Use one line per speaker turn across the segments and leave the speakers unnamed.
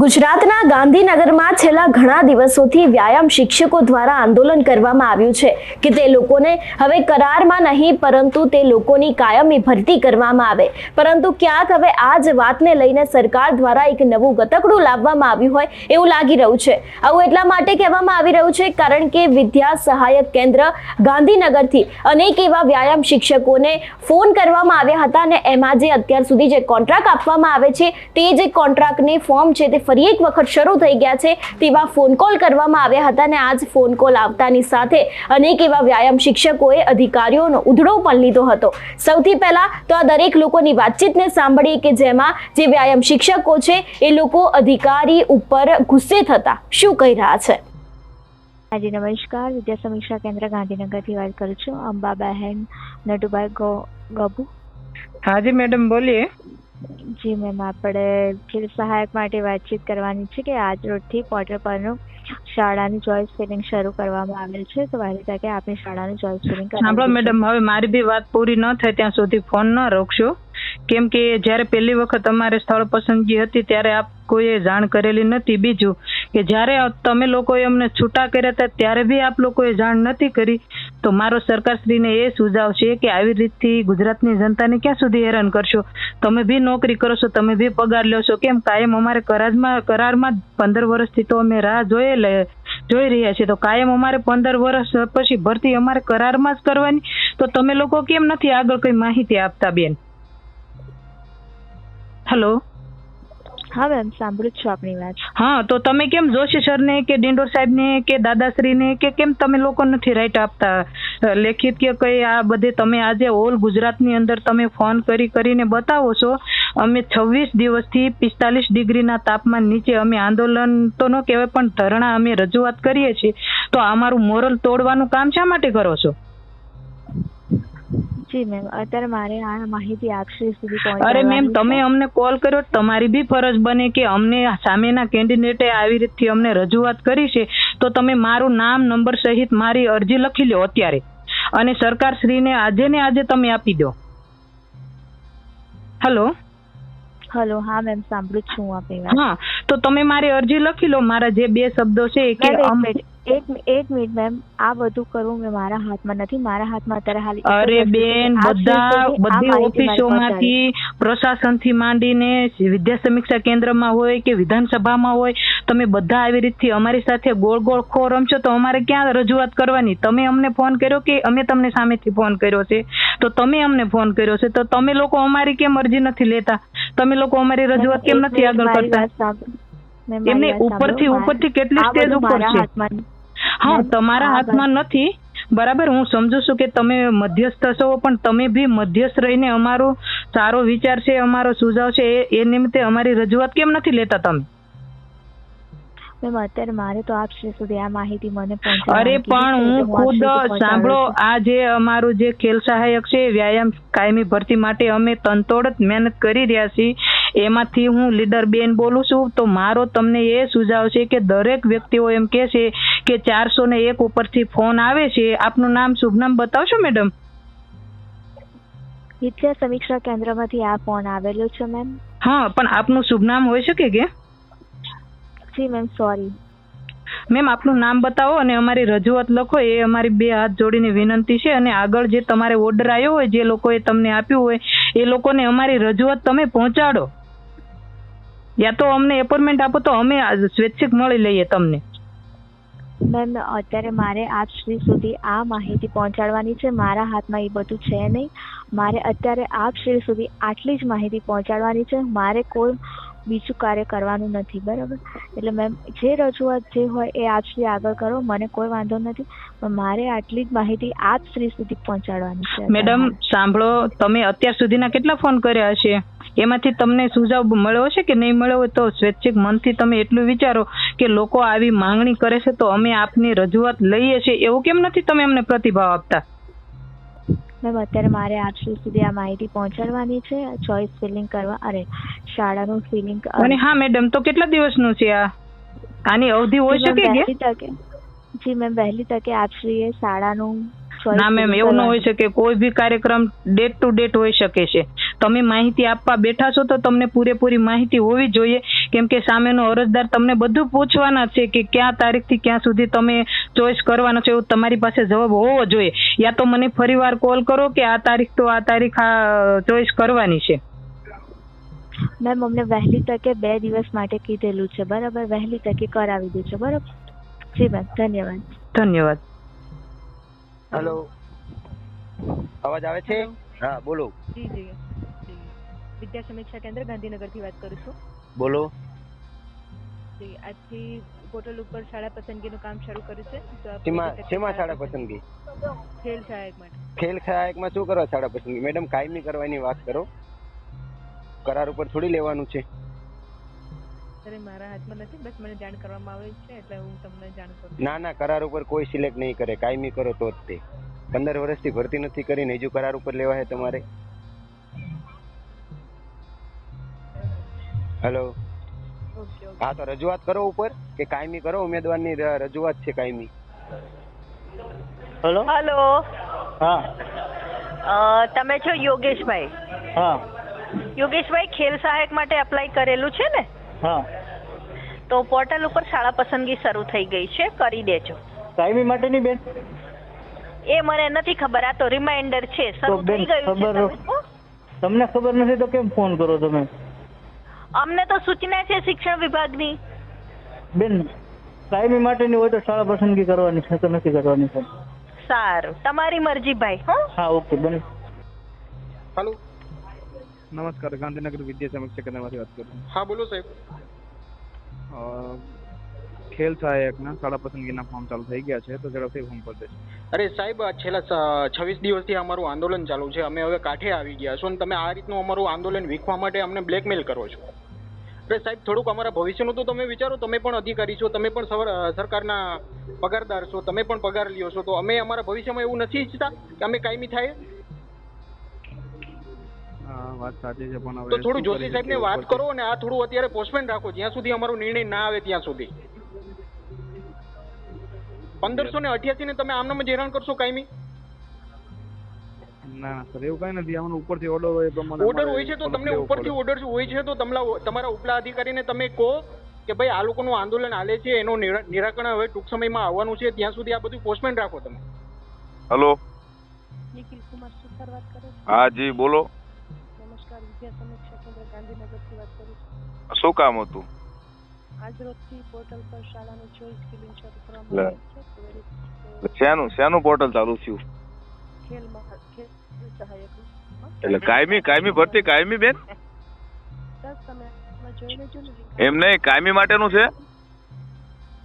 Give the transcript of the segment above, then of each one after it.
ગુજરાતના ગાંધીનગરમાં છેલ્લા ઘણા દિવસોથી વ્યાયામ શિક્ષકો દ્વારા આંદોલન કરવામાં આવ્યું છે કે તે લોકોને હવે કરારમાં નહીં પરંતુ તે લોકોની કાયમી ભરતી કરવામાં આવે, પરંતુ ક્યાંક હવે આ જ વાતને લઈને સરકાર દ્વારા એક નવું ગતકડું લાવવામાં આવ્યું હોય એવું લાગી રહ્યું છે। આવું એટલા માટે કહેવામાં આવી રહ્યું છે કારણ કે વિદ્યા સહાયક કેન્દ્ર ગાંધીનગરથી અનેક એવા વ્યાયામ શિક્ષકોને ફોન કરવામાં આવ્યા હતા અને એમાં જે અત્યાર સુધી જે કોન્ટ્રાક્ટ આપવામાં આવે છે તે જે કોન્ટ્રાક્ટની ફોર્મ છે તે ફરી એક વખત શરૂ થઈ ગયા છે તેવા ફોન કોલ કરવામાં આવ્યા હતા અને આજ ફોન કોલ આવતાની સાથે અનેક એવા વ્યાયામ શિક્ષકોએ અધિકારીઓનો ઉધડો પણ લીધો હતો। સૌથી પહેલા તો આ દરેક લોકોની વાતચીતને સાંભળીએ કે જેમાં જે વ્યાયામ શિક્ષકો છે એ લોકો અધિકારી ઉપર ગુસ્સે થતા શું કહી રહ્યા છે।
જી નમસ્કાર, વિદ્યા સમીક્ષા કેન્દ્ર ગાંધીનગરથી વાત કરું છું। અંબાબહેન નટુભાઈ ગબુ।
हाँ जी मैडम बोलिए।
જી મેમ, આપણે ખેલ સહાયક માટે વાતચીત કરવાની છે કે આજ રોજથી પોર્ટલ પરનું શાળાની ચોઇસ ફિલિંગ શરૂ કરવામાં આવેલ છે, તો વહેલી તકે આપની શાળાની ચોઇસ ફિલિંગ
સાંભળો મેડમ, હવે મારી બી વાત પૂરી ન થાય ત્યાં સુધી ફોન ન રોકશો, કેમ કે જ્યારે પહેલી વખત અમારે સ્થળ પસંદગી હતી ત્યારે આપ કોઈએ જાણ કરેલી નથી। બીજું કે જ્યારે તમે લોકોએ અમને છૂટા કર્યા હતા ત્યારે બી આપ લોકોએ જાણ નથી કરી, તો મારો સરકારશ્રીને એ સુઝાવ છે કે આવી રીતથી ગુજરાતની જનતાને ક્યાં સુધી હેરાન કરશો। તમે બી નોકરી કરો છો, તમે બી પગાર લો છો, કેમ કાયમ અમારે કરારમાં 15 વર્ષથી તો અમે રાહ જોઈ રહ્યા છીએ, તો કાયમ અમારે 15 વર્ષ પછી ભરતી અમારે કરારમાં જ કરવાની, તો તમે લોકો કેમ નથી આગળ કઈ માહિતી આપતા બેન? હેલો।
હા મેમ, સાંભળું છું આપની વાત।
હા, તો તમે કેમ જોશી સરને કે ડિંડોર સાહેબને કે દાદાશ્રીને કે કેમ તમે લોકો નથી રાઈટ આપતા લેખિત કે કઈ? આ બધે તમે આજે ઓલ ગુજરાતની અંદર તમે ફોન કરીને બતાવો છો। અમે 26 દિવસથી 45 ડિગ્રીના તાપમાન નીચે અમે આંદોલન તો ન કહેવાય પણ ધરણા અમે રજૂઆત કરીએ છીએ, તો અમારું મોરલ તોડવાનું કામ શા માટે કરો છો?
જી મેમ, અત્યારે મારે આ માહિતી આપશે સુધી
અરે
પહોંચાડવાની
મેમ, તમે
છે।
અમને કોલ કર્યો, તમારી બી ફરજ બને કે અમને સામેના કેન્ડિડેટે આવી રીતથી અમને રજૂઆત કરી છે, તો તમે મારું નામ નંબર સહિત મારી અરજી લખી લો અત્યારે અને સરકારશ્રીને આજે ને આજે તમે આપી દો। હેલો।
હેલો, હા મેમ, સાંભળું છું આપની વાત।
હા, તો તમે મારી અરજી લખી લો, મારા જે 2 શબ્દો છે કે
એક મિનિટ મેમ, આ બધું કરવું મેં મારા હાથમાં નથી। મારા હાથમાં અત્યારે હાલ
અરે બેન, બધી ઓફિસોમાંથી પ્રશાસનથી માંડીને વિદ્યા સમીક્ષા કેન્દ્રમાં હોય કે વિધાનસભામાં હોય, તમે બધા આવી રીતથી અમારી સાથે ગોળ ખો રમશો તો અમારે ક્યાં રજૂઆત કરવાની? તમે અમને ફોન કર્યો કે અમે તમને સામેથી ફોન કર્યો છે? તો તમે અમને ફોન કર્યો છે, તો તમે લોકો અમારી કેમ અરજી નથી લેતા? તમે લોકો અમારી રજૂઆત કેમ નથી આગળ કરતા? એમને ઉપરથી કેટલી સ્ટેજ ઉપર છે? હા, તમારા હાથમાં નથી, બરાબર, હું સમજુ છું કે તમે મધ્યસ્થ છો, પણ તમે બી મધ્યસ્થ રહીને અમારો સારો વિચાર છે, અમારો સુઝાવ છે એ નિમિત્તે અમારી રજૂઆત કેમ નથી લેતા તમે?
મેમ, અત્યારે મારે તો આપ સુધી આ માહિતી મને પહોંચાડવાની।
અરે પણ હું ખુદ સાંભળો, આ જે અમારું જે ખેલ સહાયક છે વ્યાયામ કાયમી ભરતી માટે અમે તનતોડ મહેનત કરી રહ્યા છીએ, એમાંથી હું લીડર બેન બોલું છું, તો મારો તમને એ સુઝાવ છે કે દરેક વ્યક્તિઓ એમ કહે છે કે 401 ઉપરથી ફોન આવે છે। આપનું નામ શુભ નામ બતાવશો મેડમ?
વિદ્યા સમીક્ષા કેન્દ્રમાંથી આ ફોન આવેલો છે મેમ।
હા, પણ આપનું શુભ નામ હોઈ શકે કે?
જી મેમ, સોરી
મેમ, આપનું નામ બતાવો અને અમારી રજૂઆત લખો, એ અમારી 2 હાથ જોડીને વિનંતી છે। અને આગળ જે તમારે ઓર્ડર આવ્યો હોય, જે લોકોએ તમને આપ્યું હોય, એ લોકોને અમારી રજૂઆત તમે પહોંચાડો, યા તો અમને એપોઇન્ટમેન્ટ આપો તો અમે સ્વૈચ્છિક મળી લઈએ તમને।
મેમ, અત્યારે મારે આપ સુધી આ માહિતી પહોંચાડવાની છે, મારા હાથમાં એ બધું છે નહીં। મારે અત્યારે આપ સુધી આટલી જ માહિતી પહોંચાડવાની છે, મારે કોઈ બીજું કાર્ય કરવાનું નથી, બરાબર? એટલે મેમ, જે રજૂઆત જે હોય એ આપ આગળ કરો, મને કોઈ વાંધો નથી, પણ મારે આટલી જ માહિતી આપ સુધી પહોંચાડવાની છે।
મેડમ સાંભળો, તમે અત્યાર સુધીના કેટલા ફોન કર્યા હશે? એમાંથી તમને સુઝાવ મળ્યો છે કે નહીં મળ્યો હોય તો સ્વૈચ્છિક મનથી તમે એટલું વિચારો કે લોકો આવી માંગણી કરે છે તો અમે આપની રજૂઆત લઈએ છીએ, એવું કેમ નથી તમે અમને પ્રતિભાવ આપતા?
મેમ, અત્યારે મારે આપ સુધી આ માહિતી પહોંચાડવાની છે, ચોઇસ ફિલિંગ કરવા, અરે શાળાનું ફિલિંગ।
અને હા મેડમ, તો કેટલા દિવસનું છે આની અવધિ હોઈ શકે કે?
જી મેમ, વહેલી તકે આપશ્રીએ શાળાનું
ના મેમ, એવું ન હોઈ શકે, કોઈ બી કાર્યક્રમ ડેટ ટુ ડેટ હોઈ શકે છે, તમે માહિતી આપવા બેઠા છો તો તમને પૂરેપૂરી માહિતી હોવી જોઈએ, કેમ કે સામેનો અરજદાર તમને બધું પૂછવાના છે કે ક્યાં તારીખથી ક્યાં સુધી તમે ચોઈસ કરવાનો છે, એવું તમારી પાસે જવાબ હોવો જોઈએ. યા તો મને ફરીવાર કોલ કરો કે આ તારીખ તો આ તારીખ આ ચોઈસ કરવાની છે.
મેમ અમને વહેલી તકે 2 દિવસ માટે કીધેલું છે, બરાબર? વહેલી તકે કરાવી દેજો, બરાબર? જી મેમ, ધન્યવાદ.
ધન્યવાદ.
હેલો, અવાજ આવે છે? હા બોલો.
જી જી જી વિદ્યા સમીક્ષા કેન્દ્ર ગાંધીનગરથી વાત કરું છું.
બોલો.
જી આજથી પોર્ટલ ઉપર શાળા પસંદગીનું કામ શરૂ કર્યું છે. તો આપ
શેમાં શાળા પસંદગી?
ખેલ સહાયક માટે.
ખેલ સહાયકમાં શું કરવા શાળા પસંદગી? મેડમ કાયમી કરવાની વાત કરો, કરાર ઉપર થોડી લેવાનું છે.
સર મારા હાથમાં નથી, બસ મને જાણ કરવામાં આવે છે એટલે હું તમને જાણ કરું.
ના ના, કરાર ઉપર કોઈ સિલેક્ટ નહીં કરે, કાયમી કરો તો જ તે. 15 વર્ષથી ભરતી નથી કરીને હજુ કરાર ઉપર લેવા છે તમારે? Hello,
okay okay.
હા તો રજૂઆત કરો ઉપર કે કાયમી કરો, ઉમેદવારની રજૂઆત છે કાયમી.
હેલો.
હલો,
હા
તમે છો યોગેશભાઈ?
હા
યોગેશભાઈ, ખેલ સહાયક માટે એપ્લાય કરેલું છે ને?
હા.
તો પોર્ટલ ઉપર શાળા પસંદગી શરૂ થઈ ગઈ છે, કરી દેજો.
કાયમી માટેની બેન?
એ મને નથી ખબર, આ તો રિમાઇન્ડર છે.
તો
શરૂ
બેન
થઈ ગયું છે.
ખબર,
તમે કહો.
તમને ખબર નથી તો કેમ ફોન કરો તમે?
અમને તો સૂચના છે શિક્ષણ વિભાગની.
બેન કાયમી માટેની હોય તો શાળા પસંદગી કરવાની છે તો નથી કરવાની છે.
સારું, તમારી મરજી ભાઈ. હો,
હા ઓકે બેન.
હેલો, નમસ્કાર, ગાંધીનગર વિદ્યા સમીક્ષા કેન્દ્રમાંથી વાત કરું છું. હા બોલો સાહેબ. ખેલ સહાયકના શાળા પસંદગીના ફોર્મ ચાલુ થઈ ગયા છે, તો ઝડપથી ફોર્મ ભરી દેજો. અરે સાહેબ, છેલ્લા 26 દિવસથી અમારું આંદોલન ચાલુ છે, અમે હવે કાંઠે આવી ગયા છો અને તમે આ રીતનું અમારું આંદોલન વીખવા માટે અમને બ્લેકમેલ કરો છો. અરે સાહેબ, થોડુંક અમારા ભવિષ્યનું તો તમે વિચારો. તમે પણ અધિકારી છો, તમે પણ સરકારના પગારદાર છો, તમે પણ પગાર લ્યો છો, તો અમે અમારા ભવિષ્યમાં એવું નથી ઈચ્છતા કે અમે કાયમી થાય. વાત સાચી છે, પણ તો થોડું જોશી સાહેબને વાત કરો અને આ થોડું અત્યારે પોસ્ટમેન રાખો, જ્યાં સુધી અમારો નિર્ણય ના આવે ત્યાં સુધી. 1588 ને તમે આમનામ જ હેરાન કરશો કાયમી? ના સર, એવું કઈ નથી. આમાં ઉપરથી ઓર્ડર હોય પ્રમાણે ઓર્ડર હોય છે, તો તમને ઉપરથી ઓર્ડર હોય છે તો તમારા ઉપલા અધિકારીને તમે કહો કે ભાઈ આ લોકોનું આંદોલન હાલે છે, એનું નિરાકરણ હવે ટૂંક સમયમાં આવવાનું છે, ત્યાં સુધી આ બધું પોસ્ટમેન રાખો તમે.
હેલો,
નિખિલ કુમાર સુથાર વાત કરો છો?
હા જી બોલો.
નમસ્કાર, વિદ્યા સમીક્ષા કેન્દ્ર ગાંધીનગરથી વાત કરું છું.
શું કામ હતું?
આજ રોજથી પોર્ટલ પર શાળાનું ચોઈસ ફિલિંગ શરૂ કરવામાં આવ્યું છે.
શેનું પોર્ટલ ચાલુ થયું?
ખેલ સહાયકનું.
એટલે કાયમી ભરતી કાયમી બેન?
સર તમે જોઈ લેજો ને.
એમ નહીં, કાયમી માટેનું છે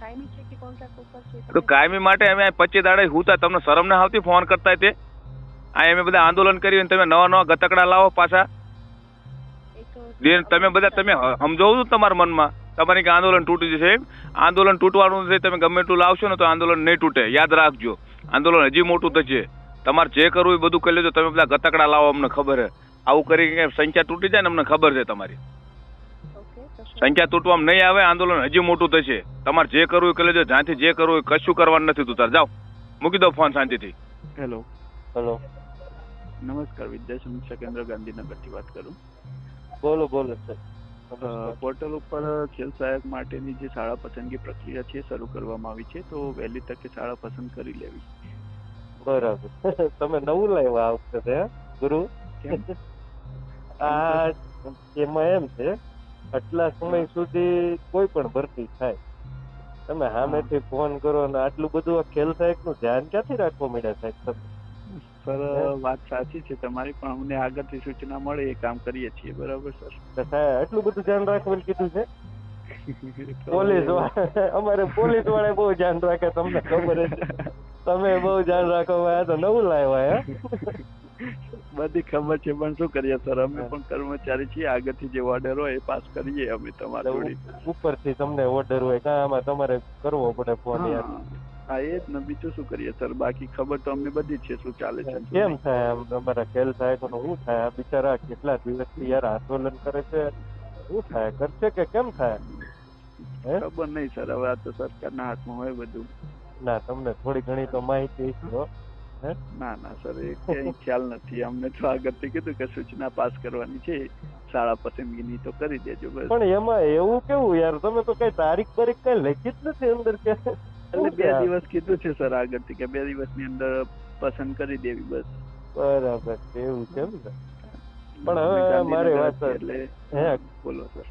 કાયમી છે કે કોન્ટ્રાક્ટ ઉપર છે?
તો કાયમી માટે અમે 25 દાડે હુતા, તમને શરમ ના આવતી ફોન કરતા તે? આ અમે બધા આંદોલન કર્યું, તમે નવા ગતકડા લાવો પાછા. તમે બધા તમે સમજાવું છું તમારા મનમાં, તમારી કે આંદોલન તૂટી જશે. આંદોલન તૂટવાનું છે, તમે ગમે એટલું લાવશો ને તો આંદોલન નહીં તૂટે, યાદ રાખજો. આંદોલન હજી મોટું થશે. તમારે જે કરવું એ બધું કરી લેજો. તમે બધા ગતકડા લાવો, અમને ખબર છે. આવું કરી સંખ્યા તૂટી જાય ને અમને ખબર છે. તમારી સંખ્યા તૂટવામાં નહીં આવે, આંદોલન હજી મોટું થશે. તમારે જે કરવું એ કરી લેજો, જ્યાંથી જે કરવું એ કશું કરવાનું નથી. તું તાર જાઓ, મૂકી દો ફોન શાંતિથી.
હેલો.
હેલો,
નમસ્કાર, વિદ્યા સમીક્ષા કેન્દ્ર ગાંધીનગરથી વાત કરું.
બોલો બોલો સર.
પોર્ટલ ઉપર ખેલ સહાયક માટેની જે શાળા પસંદગી પ્રક્રિયા છે શરૂ કરવામાં આવી છે, તો વહેલી તકે શાળા પસંદ કરી લેવી.
બરાબર. તમે નવું લાવ્યા આ વખતે ગુરુ? આ એમાં એમ છે, આટલા સમય સુધી કોઈ પણ ભરતી થાય, તમે સામેથી ફોન કરો અને આટલું બધું આ ખેલ સહાયક નું ધ્યાન ક્યાંથી રાખવા મળ્યા સાહેબ તમે?
સર વાત સાચી છે તમારી, પણ અમને આગળથી સૂચના મળે એ કામ કરીએ છીએ. બરાબર સર.
એટલું બધું ધ્યાન રાખવાનું કીધું છે? પોલીસ અમારે પોલીસ વાળા બહુ ધ્યાન રાખે, તમને ખબર છે. તમે બહુ ધ્યાન રાખો. આ તો નવું લાવ્યા.
બધી ખબર છે, પણ શું કરીએ સર, અમે પણ કર્મચારી છીએ. આગળથી જે ઓર્ડર હોય એ પાસ કરીએ અમે તમારા જોડે.
ઉપરથી તમને ઓર્ડર હોય કાં આમાં તમારે કરવો પડે ફોન?
હા એ જ ને, બીજું શું કરીએ સર. બાકી ખબર તો અમને બધી જ છે શું ચાલે છે.
કેમ થાય આમ અમારા ખેલ સહાયકો નું શું થાય? બિચારા કેટલા દિવસથી યાર આંદોલન કરે છે, શું થાય? કરશે કે કેમ થાય?
ખબર નહીં સર, હવે આ તો સરકારના હાથમાં હોય બધું.
ના, તમને થોડી ઘણી તો માહિતી
ના ના સર, એ ક્યાંય ખ્યાલ નથી. અમને તો આગળથી કીધું કે સૂચના પાસ કરવાની છે, શાળા પસંદગીની, તો કરી દેજો બસ.
પણ એમાં એવું કેવું યાર, તમે તો કઈ તારીખ બારીખ કઈ લખી જ નથી અંદર કે?
એટલે 2 દિવસ કીધું છે સર આગળથી કે 2 દિવસની અંદર પસંદ કરી દેવી બસ.
બરાબર, એવું છે એમ ને? પણ હવે મારી વાત
એટલે
હે,
બોલો સર.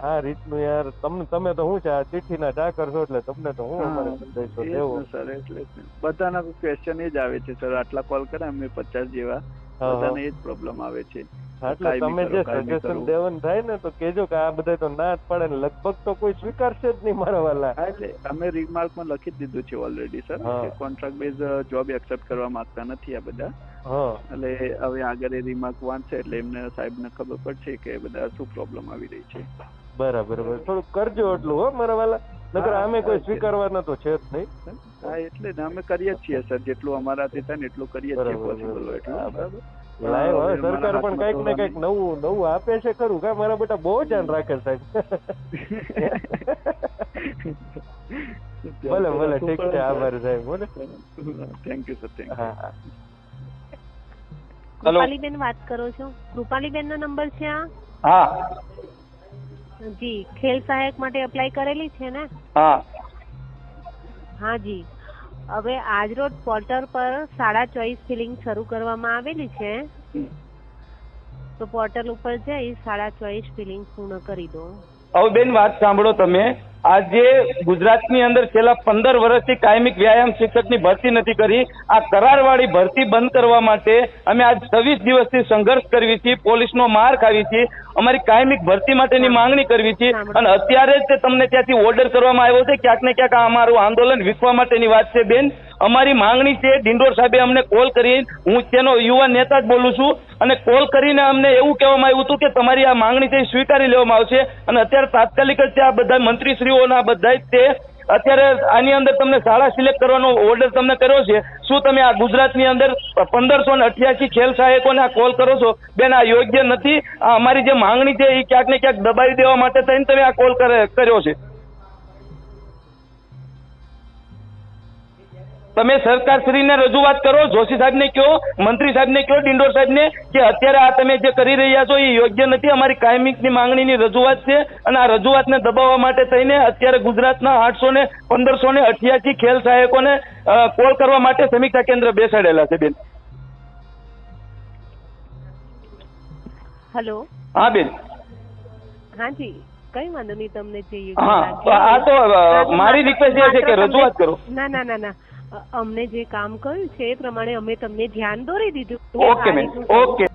આ રીતનું યાર તમે તો શું છે, આ ચિઠ્ઠીના ચાકર છો એટલે તમને તો હું અમારે સંદેશો દેવો
સર. એટલે બધાના ક્વેશ્ચન એ જ આવે છે સર. આટલા કોલ કર્યા અમે 50 જેવા, બધાને એ જ પ્રોબ્લેમ આવે છે.
એટલે તમે જે સજેશન દેવાનું થાય ને તો કેજો કે આ બધા તો ના જ પડે ને, લગભગ તો કોઈ સ્વીકારશે જ નહીં મારા વાલા.
એટલે અમે રિમાર્કમાં લખી જ દીધું છે ઓલરેડી સર કે કોન્ટ્રાક્ટ બેઝ જોબ એક્સેપ્ટ કરવા માંગતા નથી આ બધા. એટલે હવે આગળ એ રિમાર્ક વાંચશે એટલે એમને સાહેબને ખબર પડશે કે બધા શું પ્રોબ્લેમ આવી રહી છે.
બરાબર, થોડું કરજો એટલું હો મારા વાલા, નકર અમે કોઈ સ્વીકારવાના તો છે જ નહીં.
હા, એટલે અમે કરીએ જ છીએ સર, જેટલું અમારાથી થાય ને એટલું કરીએ છીએ પોસિબલ હોય એટલું. બરાબર.
લાઈવ હવે સરકાર પણ કઈક ને કઈક નવું આપે છે ખરું કા? મારા બેટા બહુ ધ્યાન રાખે સાહેબ. ભલે ભલે, ઠીક છે, આભાર સાહેબ. બોલે,
thank you sir. Thank you.
હા.
કૃપાલીબેન વાત કરો છો? કૃપાલીબેન નો નંબર છે આ?
હા
જી, ખેલ સહાયક માટે એપ્લાય કરેલી છે ને?
હા
હા જી. હવે આજ રોજ પોર્ટલ પર 24.5 ફિલિંગ શરૂ કરવામાં આવેલી છે, તો પોર્ટલ ઉપર જઈ 24.5 ફિલિંગ પૂર્ણ કરી દો.
હવે બેન વાત સાંભળો તમે. આજે ગુજરાતની અંદર છેલ્લા 15 વર્ષથી કાયમિક વ્યાયામ શિક્ષકની ભરતી નથી કરી. આ કરારવાળી ભરતી બંધ કરવા માટે અમે આજ 26 દિવસથી સંઘર્ષ કરવી છીએ, પોલીસનો માર ખાવી છીએ, અમારી કાયમિક ભરતી માટેની માંગણી કરવી છે. અને અત્યારે જ તમને ત્યાંથી ઓર્ડર કરવામાં આવ્યો છે. ક્યાંક ને ક્યાંક આ અમારું આંદોલન વિખવા માટેની વાત છે બેન. અમારી માંગણી છે, ડિંડોર સાહેબે અમને કોલ કરી, હું તેનો યુવા નેતા જ બોલું છું, અને કોલ કરીને અમને એવું કહેવામાં આવ્યું હતું કે તમારી આ માંગણી છે સ્વીકારી લેવામાં આવશે. અને અત્યારે તાત્કાલિક જ આ બધા મંત્રીશ્રીઓના બધા જ તે અત્યારે આની અંદર તમને શાળા સિલેક્ટ કરવાનો ઓર્ડર તમને કર્યો છે. શું તમે આ ગુજરાતની અંદર 1588 ખેલ સહાયકોને આ કોલ કરો છો? બેન, આ યોગ્ય નથી. આ અમારી જે માંગણી છે એ ક્યાંક ને ક્યાંક દબાવી દેવા માટે થઈને તમે આ કોલ કર્યો છે. તમે સરકારશ્રીને રજૂઆત કરો, જોશી સાહેબને કહો, મંત્રી સાહેબને કહો, ડિંડોર સાહેબને કે અત્યારે આ તમે જે કરી રહ્યા છો એ યોગ્ય નથી. અમારી કાયમિકની માંગણીની રજૂઆત છે, અને આ રજૂઆતને દબાવવા માટે થઈને અત્યારે ગુજરાતના 1588 ખેલ સહાયકોને કોલ કરવા માટે સમીક્ષા કેન્દ્ર બેસાડેલા છે બેન.
હેલો.
હા બેન.
હા જી, કઈ વાંધો નહીં, તમને જે
હા, આ તો મારી રિક્વેસ્ટ એ છે કે રજૂઆત કરો.
ના ના ના ના, અમને જે કામ કર્યું છે એ પ્રમાણે અમે તમને ધ્યાન દોરી દીધું.
Okay ma'am, okay.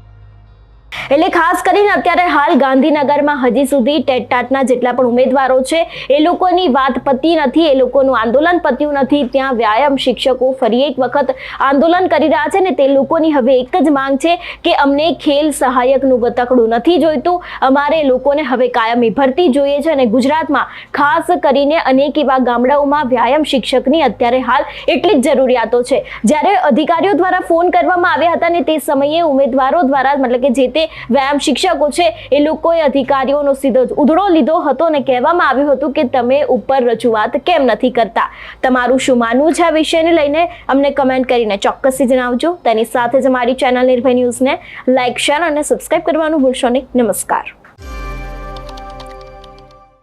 એટલે ખાસ કરીને અત્યારે હાલ ગાંધીનગરમાં હજી સુધી ટેટટાટના જેટલા પણ ઉમેદવારો છે એ લોકોની વાત પતી નથી, એ લોકોનું આંદોલન પત્યું નથી. ત્યાં વ્યાયામ શિક્ષકો ફરી એક વખત આંદોલન કરી રહ્યા છે ને તે લોકોની હવે એક જ માંગ છે કે અમને ખેલ સહાયકનું ગતકડું નથી જોઈતું, અમારે લોકોને હવે કાયમી ભરતી જોઈએ છે. અને ગુજરાતમાં ખાસ કરીને અનેક એવા ગામડાઓમાં વ્યાયામ શિક્ષકની અત્યારે હાલ એટલી જ જરૂરિયાતો છે. જ્યારે અધિકારીઓ દ્વારા ફોન કરવામાં આવ્યા હતા ને તે સમયે ઉમેદવારો દ્વારા મતલબ કે જે તે વ્યાયામ શિક્ષકો છે એ લોકોએ અધિકારીઓનો સીધો જ ઉધડો લીધો હતો અને કહેવામાં આવ્યું હતું કે તમે ઉપર રજૂઆત કેમ નથી કરતા. તમારું શું માનવું છે આ વિષયને લઈને અમને કમેન્ટ કરીને ચોક્કસથી જણાવજો. તેની સાથે જ અમારી ચેનલ નિર્ભય ન્યૂઝને લાઇક, શેર અને સબસ્ક્રાઇબ કરવાનું ભૂલશો નહીં. નમસ્કાર.